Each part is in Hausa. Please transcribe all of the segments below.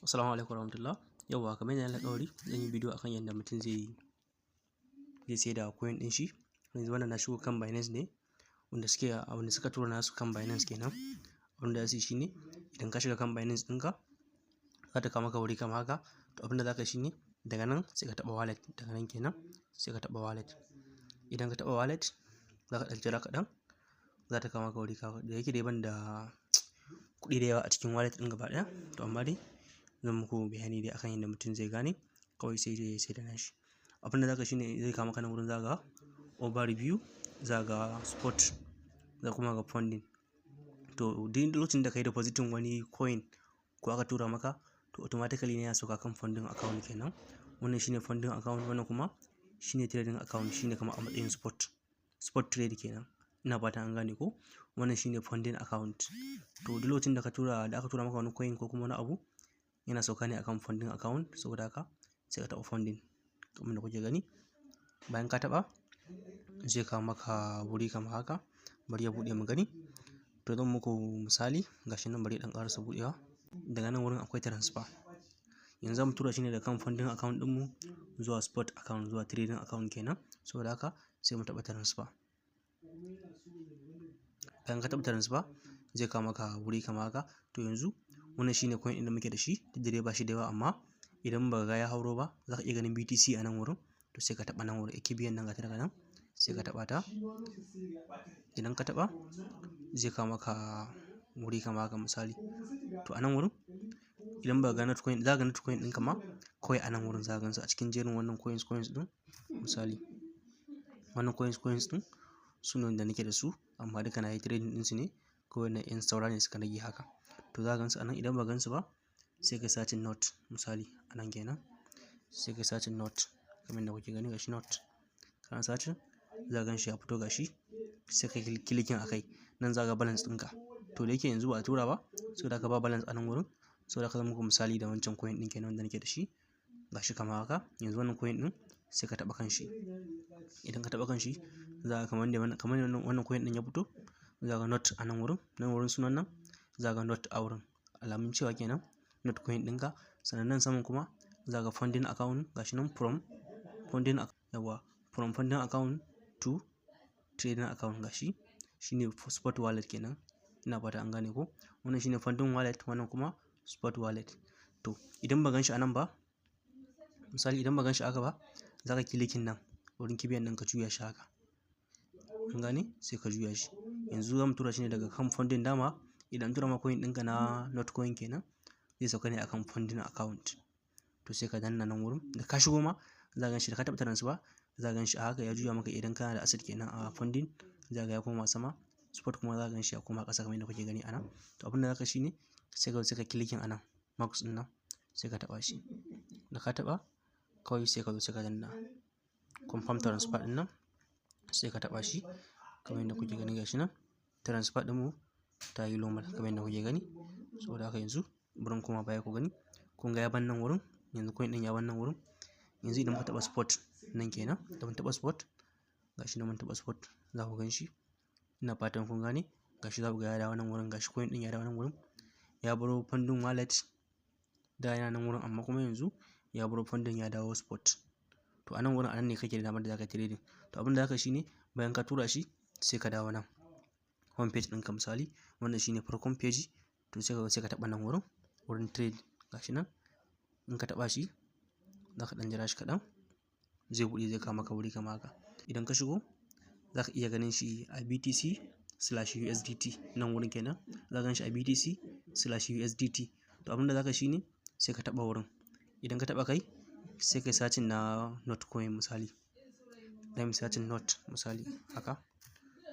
Assalamu alaikum warahmatullah. Yauwa kamar yadda na alƙawari zan yi bidiyo akan yadda mutum zai sai da coin ɗin shi. Yanzu wannan na shigo kan Binance ne, wanda suka tura nasu kan Binance kenan. Abinda za su yi shine idan ka shiga kan Binance ɗinka za ta kawo maka wuri kamar haka. To abinda za ka yi shine daga nan sai ka taɓa wallet, daga nan kenan sai ka taɓa wallet. Idan ka taɓa wallet za ka ɗan jira kaɗan, za ta kawo maka wuri da yake dai ban da kuɗi da yawa a cikin wallet ɗin gaba ɗaya. To amma dai zan muku bayani dai akan yadda mutum zai gane kawai sai ya sai da nashi. Abinda za ka shine zai kawo maka nan wurin, za ga overview, za ga spot, za kuma ga funding. To duk lokacin da ka yi depositing wani coin ko aka tura maka, to automatically ne ya sauka kan funding account kenan. Wannan shine funding account, wannan kuma shine trading account, shine kamar a matsayin spot trade kenan. Ina fata an gane ko? Wannan shine funding account. To duk lokacin da aka tura maka wani coin ko kuma wani abu, yana sauka ne akan funding account. Saboda haka sai ka taɓa funding kamar da kuke gani. Bayan ka taɓa zai kawo maka wuri kamar haka. Bari ya buɗe mu gani. To zan muku misali, gashi nan bari ya ɗan ƙarasa buɗewa. Daga nan wurin akwai transfer. Yanzu zamu tura shi ne daga kan funding account ɗinmu zuwa spot account, zuwa trading account kenan. Saboda haka sai mu taɓa transfer. Bayan ka taɓa transfer zai kawo maka wuri kamar haka. To yanzu wannan shine coin ɗin da muke da shi, duk da dai ba shi da yawa, amma idan ba ga ya hauro ba za ka iya ganin BTC a nan wurin. To sai ka taɓa nan wurin, kibiyan nan ga ta daga nan sai ka taɓa ta. Idan ka taɓa zai kawo maka wuri kamar haka misali. To a nan wurin idan ba ga Notcoin, za ka ga Notcoin ɗin ma kawai a nan wurin za ka gansu a cikin jerin wannan coins ɗin. Misali wannan coins ɗin su ne wanda nake da su, amma duka na yi trading ɗinsu ne, kawai na ƴan saura ne suka rage haka. To za ka gansu a nan. Idan ba gansu ba sai ka searching note misali a nan kenan. Sai ka searching note kamar yadda kuke gani, gashi note. Kana searching za ka gan shi ya fito gashi, sai ka clicking akai. Nan za ka ga balance ɗinka. To da yake yanzu ba a tura ba, saboda haka ba balance a nan wurin. Saboda haka zan muku misali da wancan coin ɗin kenan wanda nake da shi. Gashi kamar haka. Yanzu wannan coin ɗin sai ka taɓa kan shi. Idan ka taɓa kan shi za ka kamar wannan coin ɗin ya fito, za ka ga note a nan wurin. Nan wurin sunan nan za ka ga note a wurin, alamun cewa kenan note coin ɗinka. Sannan nan saman kuma za ka ga funding account, gashi nan from funding account to trading account, gashi shine spot wallet kenan. Ina fata an gane ko? Wannan shine funding wallet, wannan kuma spot wallet. To idan ba gan shi a nan ba, misali idan ba gan shi haka ba, za ka clicking nan wurin kibiyan nan ka juya shi haka. An gane? Sai ka juya shi. Yanzu zamu tura shi ne daga kan funding. Dama idan tura ma coin ɗinka na Notcoin kenan zai sauka ne akan funding account. To sai ka danna nan wurin. Da ka shigo ma za ka gan shi, da ka taɓa transfer za ka gan shi a haka ya juya maka. Idan kana da asset kenan a funding za ka ga ya koma sama, spot kuma za ka gan shi ya koma ƙasa kamar yadda kuke gani a nan. To abinda za ka shi ne sai ka clicking a nan marks ɗin nan, sai ka taɓa shi. Da ka taɓa kawai sai ka zo sai ka danna confirm transfer ɗin nan, sai ka taɓa shi kamar yadda kuke gani gashi nan. Transfer ɗinmu ta yi normal kamar yadda kuke gani. Saboda haka yanzu bari kuma baya ku gani. Kun ga ya bar nan wurin, yanzu coin ɗin ya bar nan wurin. Yanzu idan muka taɓa spot nan kenan, da mun taɓa spot gashi nan mun taɓa spot, za ku gan shi. Ina fatan kun gane. Gashi za ku ga ya dawo nan wurin, gashi coin ɗin ya dawo nan wurin. Ya baro funding wallet da yana nan wurin, amma kuma yanzu ya baro funding ya dawo spot. To a nan wurin, a nan ne kake da damar da za ka trading. To abinda za ka shi ne bayan ka tura shi sai ka dawo nan home page ɗinka misali. Wannan shine farkon page. To sai ka taɓa nan wurin trade, gashi nan. In ka taɓa shi za ka ɗan jira shi kaɗan, zai buɗe, zai kawo maka wuri kamar haka. Idan ka shigo za ka iya ganin shi a BTC/USDT nan wurin kenan. Za ka gan shi a BTC/USDT. To abinda za ka shi ne sai ka taɓa wurin. Idan ka taɓa kai sai ka yi searching na Notcoin misali. Za mu searching note misali haka.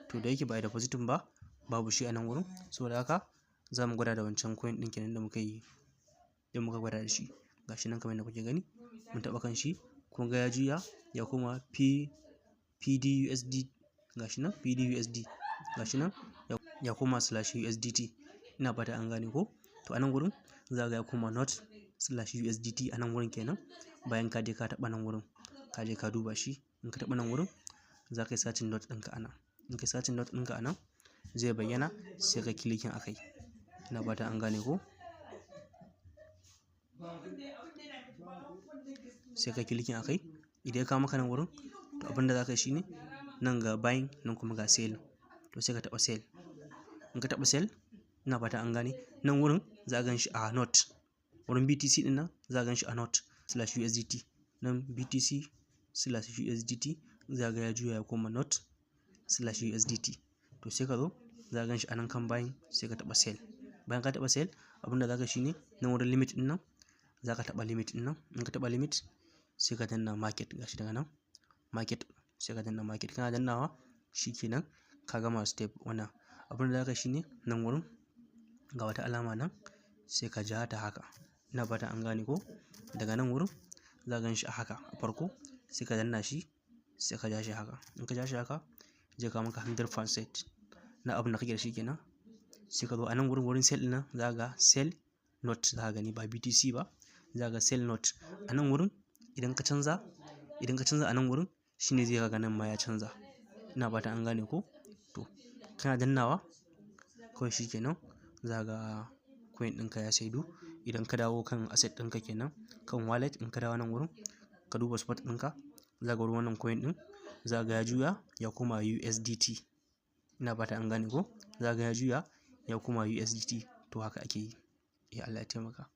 To da yake ba a yi depositing ba, babu shi a nan wurin. Saboda haka za mu gwada da wancan coin ɗin kenan da muka gwada da shi. Gashi nan kamar yadda kuke gani. Mun taɓa kan shi. Kun ga ya juya ya koma PDUSD. Gashi nan PDUSD. Gashi nan ya koma /USDT. Ina fata an gane ko? To a nan wurin za ka ga ya koma not/USDT a nan wurin kenan. Bayan ka je ka taɓa nan wurin, ka je ka duba shi. In ka taɓa nan wurin za ka yi searching note ɗinka a nan. In ka yi searching note ɗinka a nan zai bayyana, sai ka clicking akai. Ina fata an gane ko? sai ka kilikin akai. Idan ya kawo maka nan wurin, to abinda za ka yi shine nan ga buying nan kuma ga selling, to sai ka taɓa sell. In ka taɓa sell, ina fata an gane, nan wurin za ka gan shi a not, wurin BTC ɗin nan za ka gan shi a not/USDT, nan BTC/USDT za ga ya juya ya koma not/USDT. To sai ka zo za ka gan shi a nan kan buying, sai ka taɓa sell. Bayan ka taɓa sell, abinda za ka shine nan wurin limit ɗin nan za ka taɓa limit ɗin nan. In ka taɓa limit, sai ka danna market, gashi daga nan market, sai ka danna market. Kana dannawa shikenan ka gama step wannan. Abinda za ka shine nan wurin ga wata alama nan, sai ka ja ta haka. Ina fata an gane ko? Daga nan wurin za ka gan shi a haka a farko, sai ka danna shi, sai ka ja shi haka. In ka ja shi haka, zai kawo maka 100% na abin da kake da shi kenan. Sai ka zo a nan wurin sell ɗin nan za ka ga sell not, za ka gani ba BTC ba, za ka ga sell not. A nan wurin idan ka canza a nan wurin shine zai ga nan ma ya canza. Ina fata an gane ko? To kana dannawa kawai shikenan za ga coin ɗinka ya saidu. Idan ka dawo kan asset ɗinka kenan, kan wallet, in ka dawo nan wurin ka duba spot ɗinka, za ka ga wannan coin ɗin za ga ya juya ya koma USDT. Ina fata an gane ko? Za ga ya juya ya koma USDT. To haka ake yi. Allah ya taimaka.